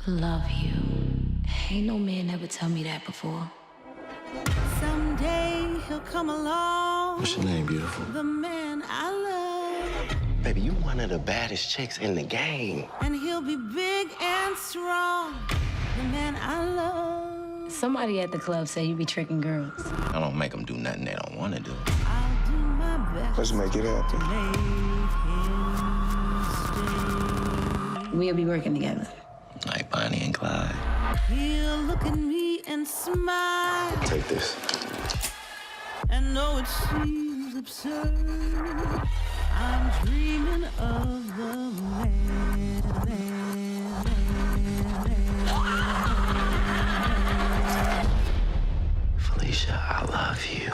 love you. Ain't no man ever tell me that before. Someday he'll come along. What's your name, beautiful? The man I love. Baby, you one of the baddest chicks in the game. And he'll be big and strong. The man I love. Somebody at the club say you be tricking girls. I don't make them do nothing they don't want to do. I'll do my best. Let's make it happen. Make him stay. We'll be working together. Like Bonnie and Clyde. He'll look at me and smile. Take this. And though it seems absurd, I'm dreaming of the man. Falicia, I love you.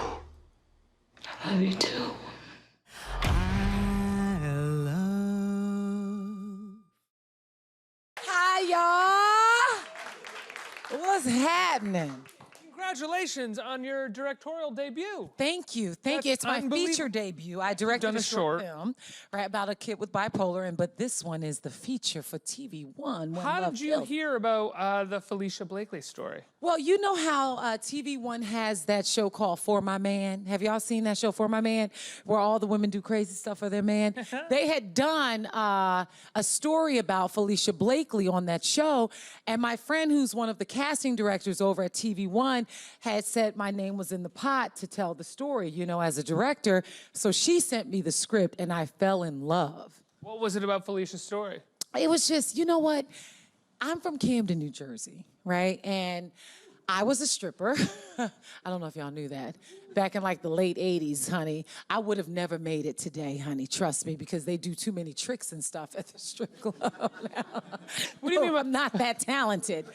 I love you too. I love. Hi, y'all. What's happening? Congratulations on your directorial debut. Thank you. Thank you. It's my feature debut. I directed a short film, right, about a kid with bipolar, but this one is the feature for TV One. How did you hear about the Falicia Blakely story? Well, you know how TV One has that show called For My Man? Have y'all seen that show, For My Man, where all the women do crazy stuff for their man? They had done a story about Falicia Blakely on that show, and my friend, who's one of the casting directors over at TV One, had said my name was in the pot to tell the story, you know, as a director. So she sent me the script, and I fell in love. What was it about Felicia's story? It was just, you know what? I'm from Camden, New Jersey, right? And I was a stripper. I don't know if y'all knew that. Back in like the late 80s, honey. I would have never made it today, honey. Trust me, because they do too many tricks and stuff at the strip club now. What do you mean I'm not that talented?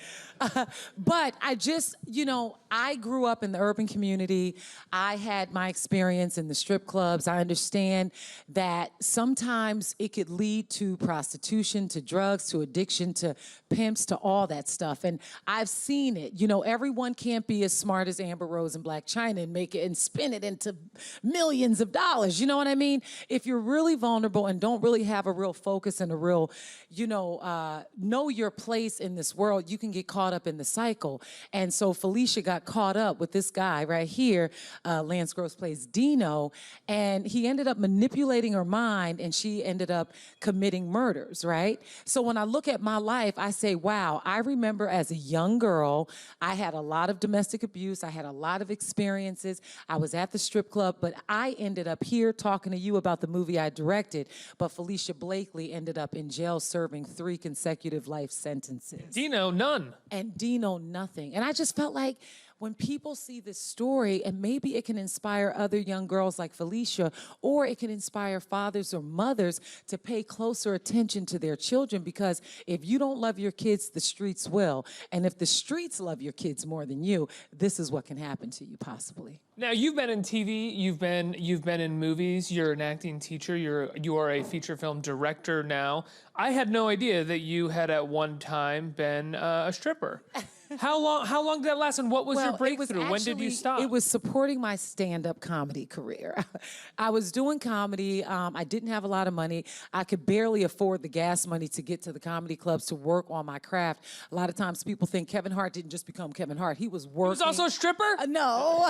But I just, you know, I grew up in the urban community. I had my experience in the strip clubs. I understand that sometimes it could lead to prostitution, to drugs, to addiction, to pimps, to all that stuff. And I've seen it. You know, everyone can't be as smart as Amber Rose and Black China and make it and spin it into millions of dollars. You know what I mean? If you're really vulnerable and don't really have a real focus and a real, you know your place in this world, you can get caught up in the cycle. And so Falicia got caught up with this guy right here, Lance Gross plays Dino, and he ended up manipulating her mind, and she ended up committing murders, right? So when I look at my life, I say, wow, I remember as a young girl, I had a lot of domestic abuse, I had a lot of experiences, I was at the strip club, but I ended up here talking to you about the movie I directed, but Falicia Blakely ended up in jail serving 3 consecutive life sentences. Dino, none. And Dino, nothing. And I just felt like when people see this story, and maybe it can inspire other young girls like Falicia, or it can inspire fathers or mothers to pay closer attention to their children, because if you don't love your kids, the streets will. And if the streets love your kids more than you, this is what can happen to you possibly. Now, you've been in TV, you've been in movies, you're an acting teacher, you are a feature film director now. I had no idea that you had at one time been a stripper. How long did that last, and what was your breakthrough? When did you stop? It was supporting my stand-up comedy career. I was doing comedy. I didn't have a lot of money. I could barely afford the gas money to get to the comedy clubs to work on my craft. A lot of times people think Kevin Hart didn't just become Kevin Hart. He was working. He was also a stripper? No.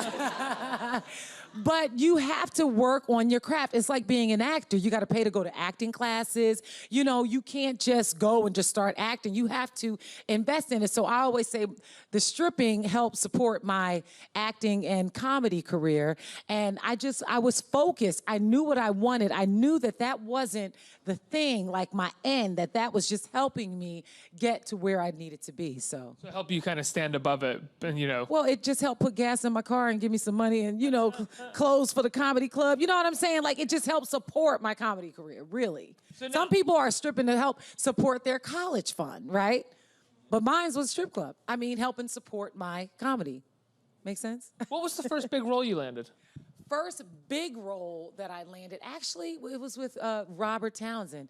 But you have to work on your craft. It's like being an actor. You got to pay to go to acting classes. You know, you can't just go and just start acting. You have to invest in it. So I always say the stripping helped support my acting and comedy career. And I was focused. I knew what I wanted. I knew that that wasn't the thing, like my end, that was just helping me get to where I needed to be, so. To help you kind of stand above it, and you know. Well, it just helped put gas in my car and give me some money and, you know, clothes for the comedy club. You know what I'm saying? Like, it just helped support my comedy career, really. So some people are stripping to help support their college fund, right? But mine was strip club. I mean, helping support my comedy. Make sense? What was the first big role you landed? First big role that I landed, actually, it was with Robert Townsend.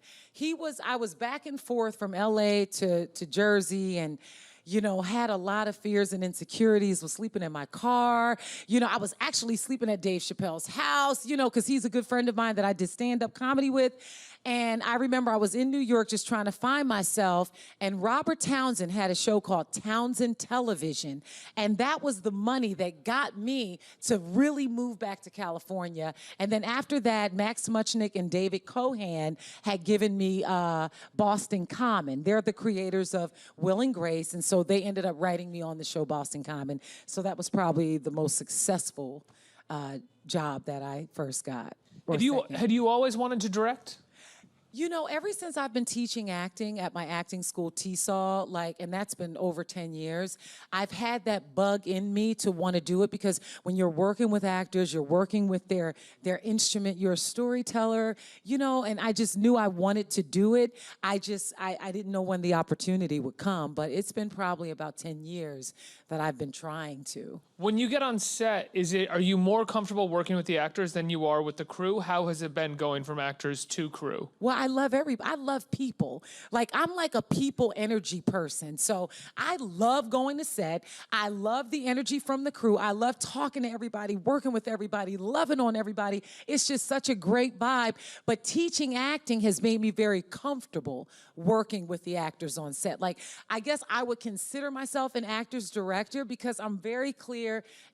I was back and forth from LA to Jersey, and you know, had a lot of fears and insecurities, was sleeping in my car. You know, I was actually sleeping at Dave Chappelle's house, you know, because he's a good friend of mine that I did stand-up comedy with. And I remember I was in New York just trying to find myself, and Robert Townsend had a show called Townsend Television. And that was the money that got me to really move back to California. And then after that, Max Muchnick and David Cohan had given me Boston Common. They're the creators of Will and Grace, and so they ended up writing me on the show Boston Common. So that was probably the most successful job that I first got. Had you always wanted to direct? You know, ever since I've been teaching acting at my acting school, TSAW, and that's been over 10 years, I've had that bug in me to want to do it, because when you're working with actors, you're working with their instrument, you're a storyteller, you know, and I just knew I wanted to do it. I didn't know when the opportunity would come, but it's been probably about 10 years that I've been trying to. When you get on set, are you more comfortable working with the actors than you are with the crew? How has it been going from actors to crew? Well, I love people. I'm like a people energy person. So I love going to set. I love the energy from the crew. I love talking to everybody, working with everybody, loving on everybody. It's just such a great vibe. But teaching acting has made me very comfortable working with the actors on set. I guess I would consider myself an actor's director, because I'm very clear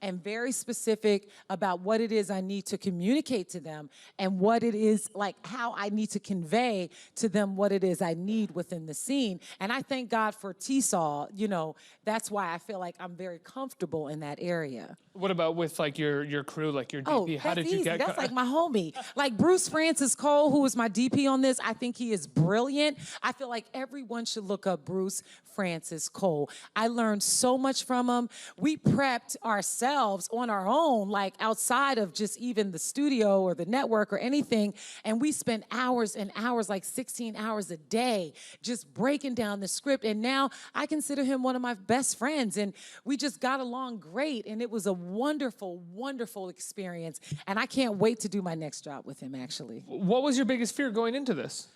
and very specific about what it is I need to communicate to them, and what it is, how I need to convey to them what it is I need within the scene. And I thank God for TSAW, you know, that's why I feel like I'm very comfortable in that area. What about with your crew, your DP? How did you get? That's like my homie. Bruce Francis Cole, who is my DP on this, I think he is brilliant. I feel like everyone should look up Bruce Francis Cole. I learned so much from him. We prepped ourselves on our own, outside of just even the studio or the network or anything. And we spent hours and hours, 16 hours a day, just breaking down the script. And now I consider him one of my best friends. And we just got along great. And it was a wonderful, wonderful experience. And I can't wait to do my next job with him, actually. What was your biggest fear going into this?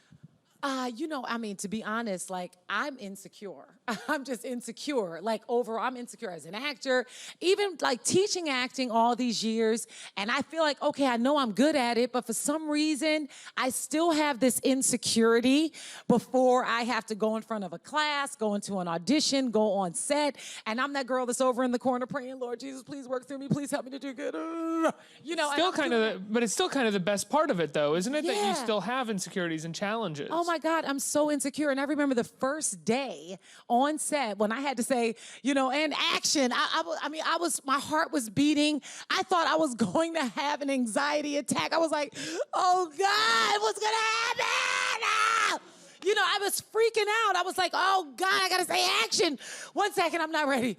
To be honest, I'm insecure. I'm just insecure. Overall, I'm insecure as an actor, even teaching acting all these years. And I feel okay, I know I'm good at it, but for some reason, I still have this insecurity before I have to go in front of a class, go into an audition, go on set. And I'm that girl that's over in the corner praying, Lord Jesus, please work through me. Please help me to do good. But it's still kind of the best part of it, though, isn't it? Yeah. That you still have insecurities and challenges. Oh my God, I'm so insecure. And I remember the first day on set when I had to say, and action. My heart was beating. I thought I was going to have an anxiety attack. I was like, oh God, what's gonna happen? I was freaking out. I was like, oh God, I gotta say action. 1 second, I'm not ready.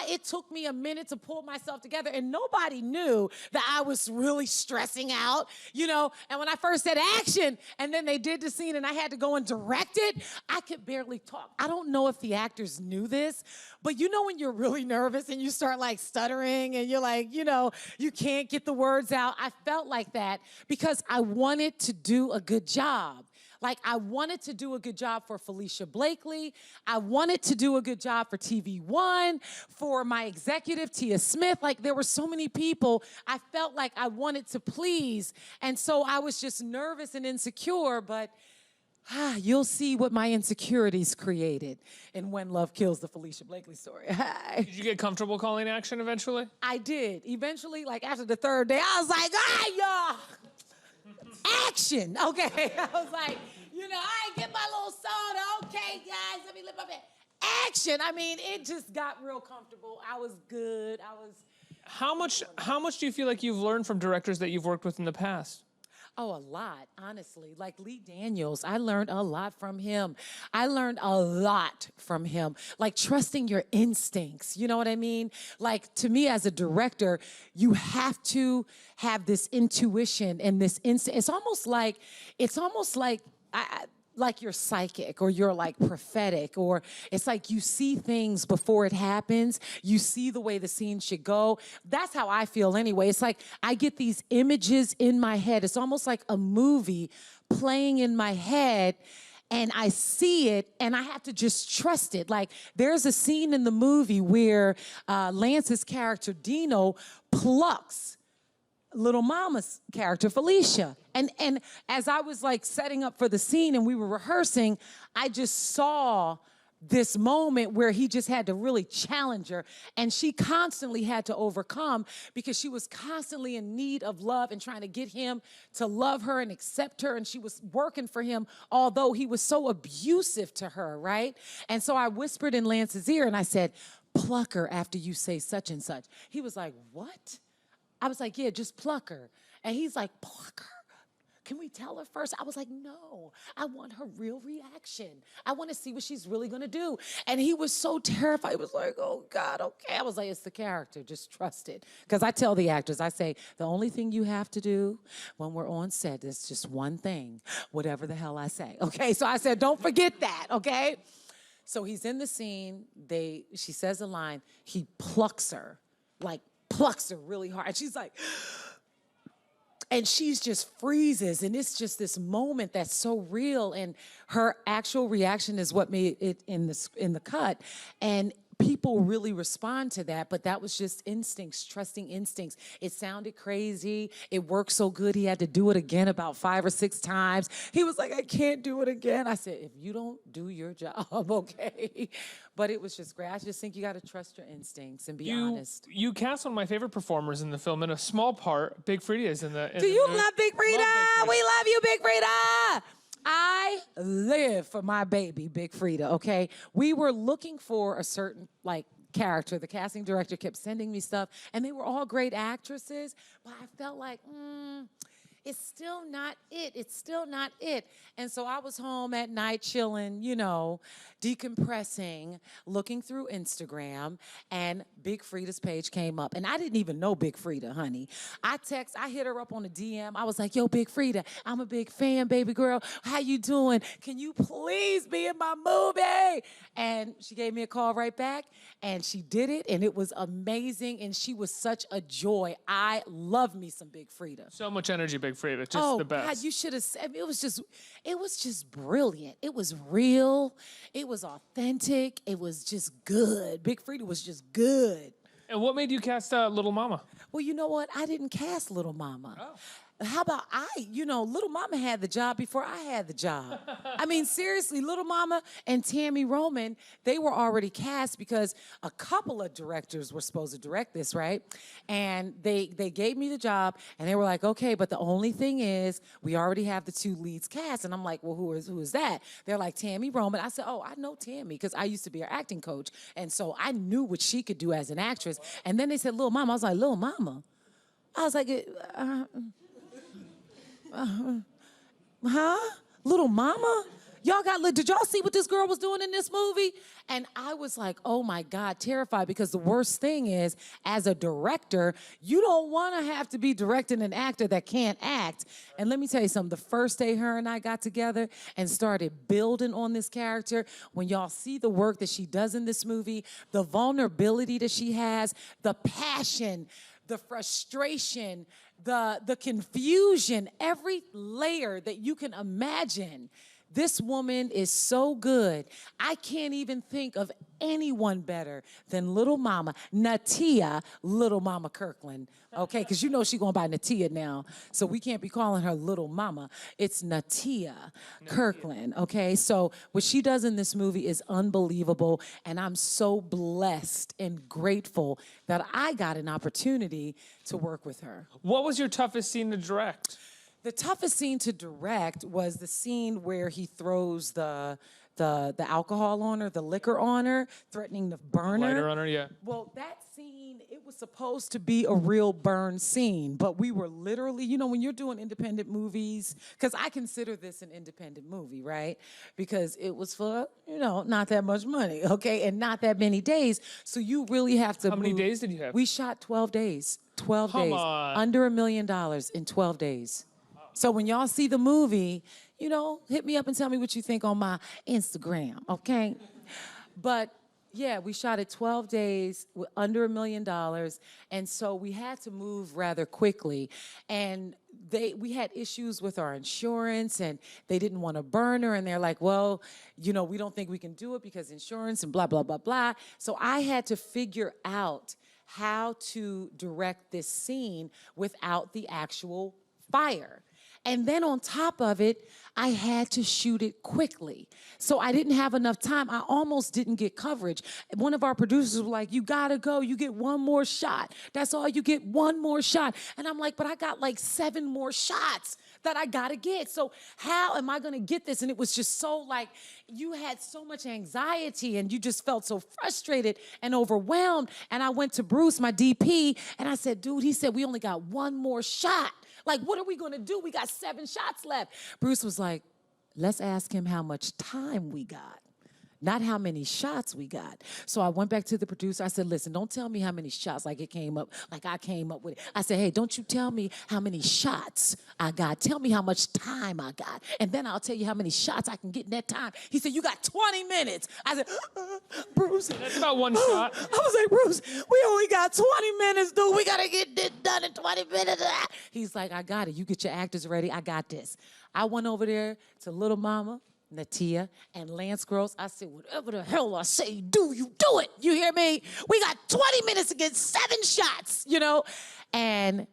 It took me a minute to pull myself together, and nobody knew that I was really stressing out, And when I first said action, and then they did the scene and I had to go and direct it, I could barely talk. I don't know if the actors knew this, but when you're really nervous and you start stuttering and you're you can't get the words out. I felt like that because I wanted to do a good job. I wanted to do a good job for Falicia Blakely. I wanted to do a good job for TV One, for my executive, Tasha Smith. There were so many people I felt like I wanted to please. And so I was just nervous and insecure, but you'll see what my insecurities created in When Love Kills, the Falicia Blakely story. Did you get comfortable calling action eventually? I did. Eventually, after the third day, I was like, y'all. Action, okay. I was like, I get my little soda. Okay, guys, let me lift my bed. Action. It just got real comfortable. I was good. How much do you feel like you've learned from directors that you've worked with in the past? Oh, a lot, honestly. Lee Daniels, I learned a lot from him. Trusting your instincts, you know what I mean? To me as a director, you have to have this intuition and this instinct. It's almost like you're psychic or you're prophetic, or it's you see things before it happens. You see the way the scene should go. That's how I feel anyway. It's I get these images in my head. It's almost like a movie playing in my head, and I see it and I have to just trust it. There's a scene in the movie where Lance's character Dino plucks Lil Mama's character, Falicia. And as I was like setting up for the scene and we were rehearsing, I just saw this moment where he just had to really challenge her, and she constantly had to overcome because she was constantly in need of love and trying to get him to love her and accept her, and she was working for him although he was so abusive to her, right? And so I whispered in Lance's ear and I said, pluck her after you say such and such. He was like, what? I was like, yeah, just pluck her. And he's like, pluck her? Can we tell her first? I was like, no, I want her real reaction. I want to see what she's really going to do. And he was so terrified. He was like, oh, God, okay. I was like, it's the character. Just trust it. Because I tell the actors, I say, the only thing you have to do when we're on set is just one thing, whatever the hell I say. Okay, so I said, don't forget that, okay? So he's in the scene. She says a line. He plucks her, like plucks her really hard. And she's like... And she's just freezes, and it's just this moment that's so real, and her actual reaction is what made it in the cut, and people really respond to that, but that was just instincts, trusting instincts. It sounded crazy. It worked so good, he had to do it again about 5 or 6 times. He was like, I can't do it again. I said, if you don't do your job, okay? But it was just great. I just think you got to trust your instincts and be honest. You cast one of my favorite performers in the film in a small part. Big Freedia is in the... Do you love Big Freedia? We love you, Big Freedia! I live for my baby, Big Freedia, okay? We were looking for a certain, like, character. The casting director kept sending me stuff, and they were all great actresses, but I felt like, it's still not it. It's still not it. And so I was home at night chilling, you know, decompressing, looking through Instagram, and Big Freedia's page came up. And I didn't even know Big Freedia, honey. I hit her up on a DM. I was like, yo, Big Freedia, I'm a big fan, baby girl. How you doing? Can you please be in my movie? And she gave me a call right back, and she did it, and it was amazing, and she was such a joy. I love me some Big Freedia. So much energy, Big Freedia, just the best. God, you should have said, it was just brilliant. It was real. It was authentic. It was just good. Big Freedia was just good. And what made you cast Lil Mama? Well, you know what? I didn't cast Lil Mama. Oh. How about Lil Mama had the job before I had the job. I mean, seriously, Lil Mama and Tami Roman, they were already cast because a couple of directors were supposed to direct this, right? And they gave me the job, and they were like, okay, but the only thing is we already have the 2 leads cast. And I'm like, well, who is that? They're like, Tami Roman. I said, oh, I know Tami because I used to be her acting coach. And so I knew what she could do as an actress. And then they said, Lil Mama. I was like, Lil Mama? I was like, huh? Little Mama? Did y'all see what this girl was doing in this movie? And I was like, oh my God, terrified, because the worst thing is, as a director, you don't want to have to be directing an actor that can't act. And let me tell you something, the first day her and I got together and started building on this character, when y'all see the work that she does in this movie, the vulnerability that she has, the passion, the frustration, the confusion, every layer that you can imagine. This woman is so good. I can't even think of anyone better than Lil Mama, Niatia, Lil Mama Kirkland, okay? Because you know she's going by Niatia now, so we can't be calling her Lil Mama. It's Niatia Kirkland, okay? So what she does in this movie is unbelievable, and I'm so blessed and grateful that I got an opportunity to work with her. What was your toughest scene to direct? The toughest scene to direct was the scene where he throws the alcohol on her, the liquor on her, threatening to burn her. Lighter on her, yeah. Well, that scene, it was supposed to be a real burn scene, but we were literally, you know, when you're doing independent movies, because I consider this an independent movie, right? Because it was for, you know, not that much money, okay, and not that many days, so you really have to How many days did you have? We shot 12 days. 12 Come days. on. Under $1 million in 12 days. So when y'all see the movie, you know, hit me up and tell me what you think on my Instagram, okay? But yeah, we shot it 12 days with under $1 million, and so we had to move rather quickly. And we had issues with our insurance, and they didn't want to burn her, and they're like, well, you know, we don't think we can do it because insurance and blah, blah, blah, blah. So I had to figure out how to direct this scene without the actual fire. And then on top of it, I had to shoot it quickly. So I didn't have enough time. I almost didn't get coverage. One of our producers was like, you gotta go. You get one more shot. That's all you get, one more shot. And I'm like, but I got like 7 more shots that I gotta get. So how am I gonna get this? And it was just so like, you had so much anxiety and you just felt so frustrated and overwhelmed. And I went to Bruce, my DP, and I said, dude, he said, we only got one more shot. Like, what are we gonna do? We got 7 shots left. Bruce was like, let's ask him how much time we got, not how many shots we got. So I went back to the producer. I said, listen, don't tell me how many shots, like it came up, like I came up with it. I said, hey, don't you tell me how many shots I got. Tell me how much time I got. And then I'll tell you how many shots I can get in that time. He said, you got 20 minutes. I said, Bruce. That's about one shot. I was like, Bruce, we only got 20 minutes, dude. We got to get this done in 20 minutes. He's like, I got it. You get your actors ready. I got this. I went over there to Lil Mama, Niatia, and Lance Gross. I said, whatever the hell I say you do it. You hear me? We got 20 minutes to get 7 shots, you know? And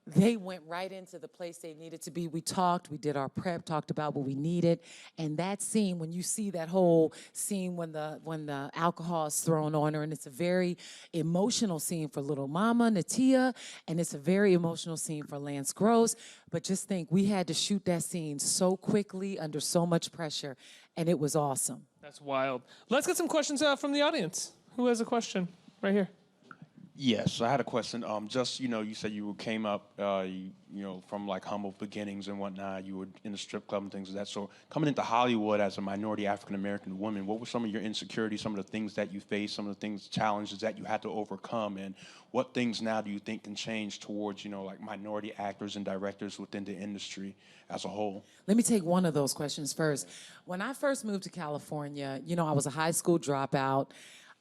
they went right into the place they needed to be. We talked, we did our prep, talked about what we needed. And that scene, when you see that whole scene when the alcohol is thrown on her, and it's a very emotional scene for Lil Mama, Niatia, and it's a very emotional scene for Lance Gross. But just think, we had to shoot that scene so quickly, under so much pressure, and it was awesome. That's wild. Let's get some questions from the audience. Who has a question? Right here. Yes, I had a question. Just, you said you came up, from like humble beginnings and whatnot. You were in the strip club and things like that. So coming into Hollywood as a minority African-American woman, what were some of your insecurities, some of the things that you faced, some of the things, challenges that you had to overcome? And what things now do you think can change towards, like minority actors and directors within the industry as a whole? Let me take one of those questions first. When I first moved to California, I was a high school dropout.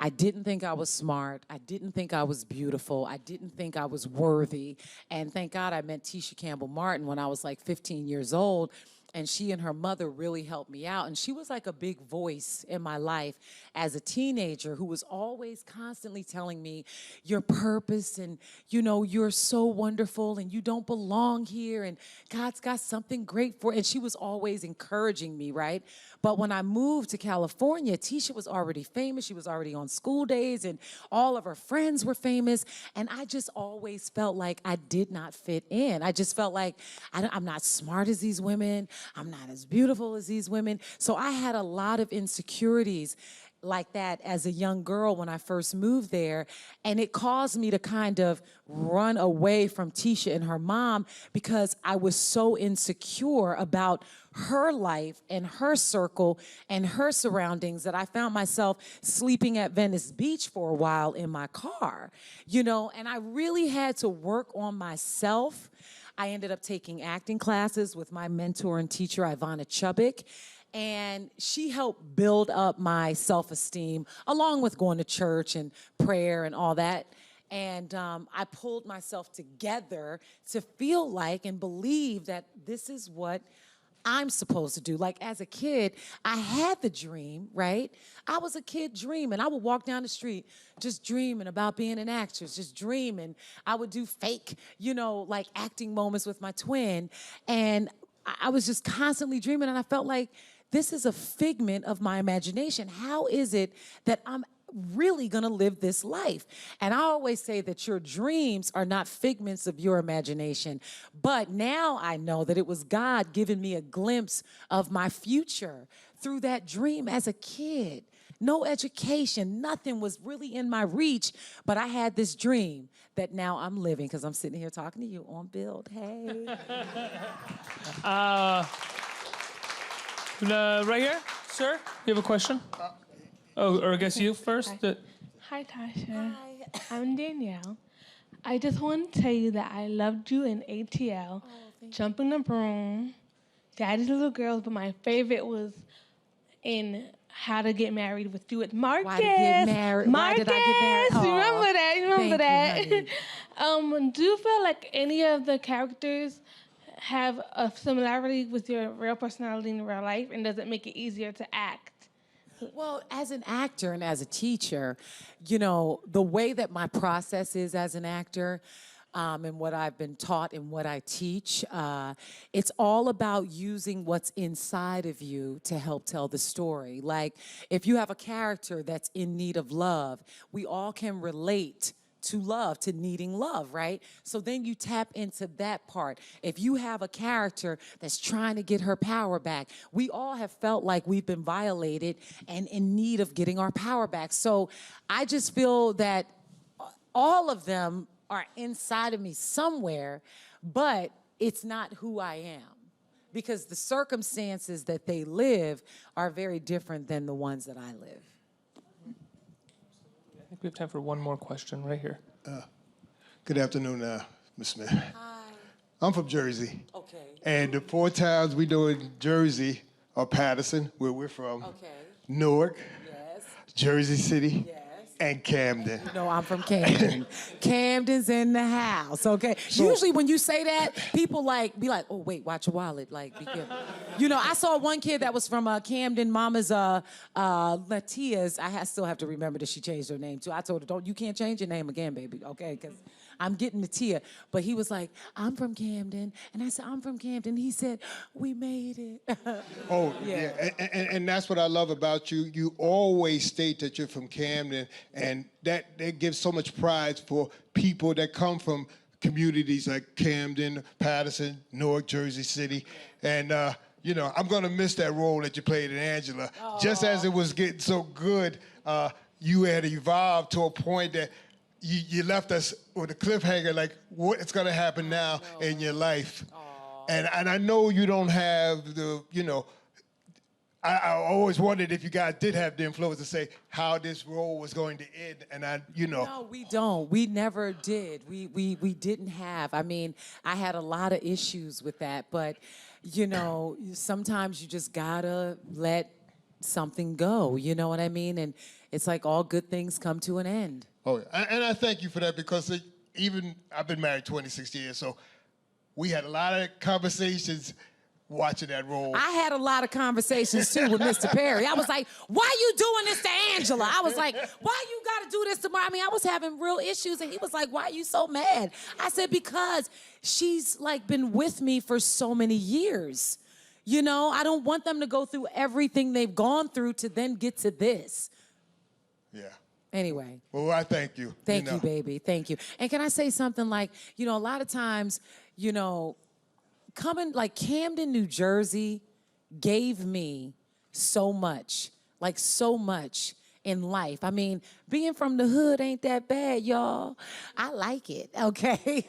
I didn't think I was smart. I didn't think I was beautiful. I didn't think I was worthy. And thank God I met Tisha Campbell Martin when I was like 15 years old. And she and her mother really helped me out. And she was like a big voice in my life as a teenager who was always constantly telling me, your purpose and, you're so wonderful and you don't belong here and God's got something great for you. And she was always encouraging me, right? But when I moved to California, Tisha was already famous. She was already on School Days and all of her friends were famous. And I just always felt like I did not fit in. I just felt like I'm not smart as these women. I'm not as beautiful as these women. So I had a lot of insecurities like that as a young girl when I first moved there. And it caused me to kind of run away from Tisha and her mom because I was so insecure about her life and her circle and her surroundings that I found myself sleeping at Venice Beach for a while in my car, and I really had to work on myself. I ended up taking acting classes with my mentor and teacher, Ivana Chubbuck, and she helped build up my self-esteem along with going to church and prayer and all that. And I pulled myself together to feel like and believe that this is what I'm supposed to do. Like as a kid, I had the dream, right? I was a kid dreaming. I would walk down the street just dreaming about being an actress, just dreaming. I would do fake, like acting moments with my twin. And I was just constantly dreaming. And I felt like this is a figment of my imagination. How is it that I'm really gonna live this life? And I always say that your dreams are not figments of your imagination, but now I know that it was God giving me a glimpse of my future through that dream as a kid. No education, nothing was really in my reach, but I had this dream that now I'm living because I'm sitting here talking to you on Build. Hey. Right here, sir, you have a question? Or I guess you first. Hi, Tasha. Hi. I'm Danielle. I just want to tell you that I loved you in ATL, Jumping the Broom, Daddy's Little Girls, but my favorite was in How to Get Married with You with Marcus. Why to Get Married? Marcus, Why did I get married? you remember that? You remember Thank that? You, do you feel like any of the characters have a similarity with your real personality in real life, and does it make it easier to act? Well, as an actor and as a teacher, the way that my process is as an actor, and what I've been taught and what I teach. It's all about using what's inside of you to help tell the story. Like, if you have a character that's in need of love, we all can relate to love, to needing love, right? So then you tap into that part. If you have a character that's trying to get her power back, we all have felt like we've been violated and in need of getting our power back. So I just feel that all of them are inside of me somewhere, but it's not who I am, because the circumstances that they live are very different than the ones that I live. I think we have time for one more question right here. Good afternoon, Ms. Smith. Hi. I'm from Jersey. Okay. And the 4 towns we know in Jersey are Patterson, where we're from, Okay. Newark, Yes. Jersey City, Yes. and Camden. No, I'm from Camden. Camden's in the house, okay? Usually when you say that, people be like, oh, wait, watch your wallet. Like, be careful. You know, I saw one kid that was from Camden, Mama's Niatia's. Still have to remember that she changed her name, too. I told her, you can't change your name again, baby, okay? Because I'm getting Niatia. But he was like, I'm from Camden. And I said, I'm from Camden. He said, we made it. Oh, yeah. And that's what I love about you. You always state that you're from Camden, and that gives so much pride for people that come from communities like Camden, Patterson, Newark, Jersey City. And, you know, I'm going to miss that role that you played in Angela. Aww. Just as it was getting so good, you had evolved to a point that you left us with a cliffhanger, like what's going to happen now in your life. And I know you don't have the, you know, I always wondered if you guys did have the influence to say how this role was going to end, and you know. No, we don't. We never did. We didn't have. I mean, I had a lot of issues with that, but, you know, sometimes you just gotta let something go, you know what I mean? And it's like all good things come to an end. Oh, yeah. And I thank you for that, because even I've been married 26 years, so we had a lot of conversations watching that role. I had a lot of conversations, too, with Mr. Perry. I was like, why you doing this to Angela? I was like, why you got to do this to me? I mean, I was having real issues, and he was like, why are you so mad? I said, because she's, like, been with me for so many years. You know, I don't want them to go through everything they've gone through to then get to this. Yeah. Anyway. Well, I thank you. Thank you, baby. Thank you. And can I say something like, you know, a lot of times, you know, like Camden, New Jersey gave me so much, like so much in life. I mean, being from the hood ain't that bad, y'all. I like it, okay?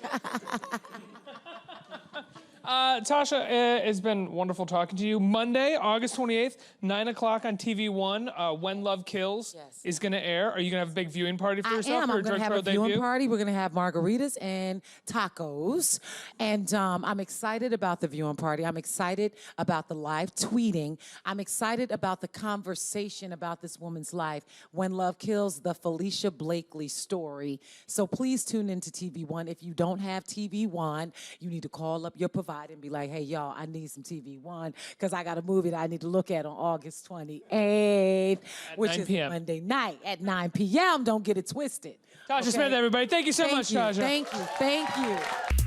Tasha, it's been wonderful talking to you. Monday, August 28th, 9 o'clock on TV1, When Love Kills is going to air. Are you going to have a big viewing party for yourself? I'm going to have a viewing party. We're going to have margaritas and tacos. And I'm excited about the viewing party. I'm excited about the live tweeting. I'm excited about the conversation about this woman's life. When Love Kills, the Falicia Blakely story. So please tune into TV1. If you don't have TV1, you need to call up your provider and be like, hey, y'all, I need some TV1 because I got a movie that I need to look at on August 28th, which is Monday night at 9 p.m. Don't get it twisted. Tasha Smith, everybody. Thank you so much, Tasha. Thank you. Thank you.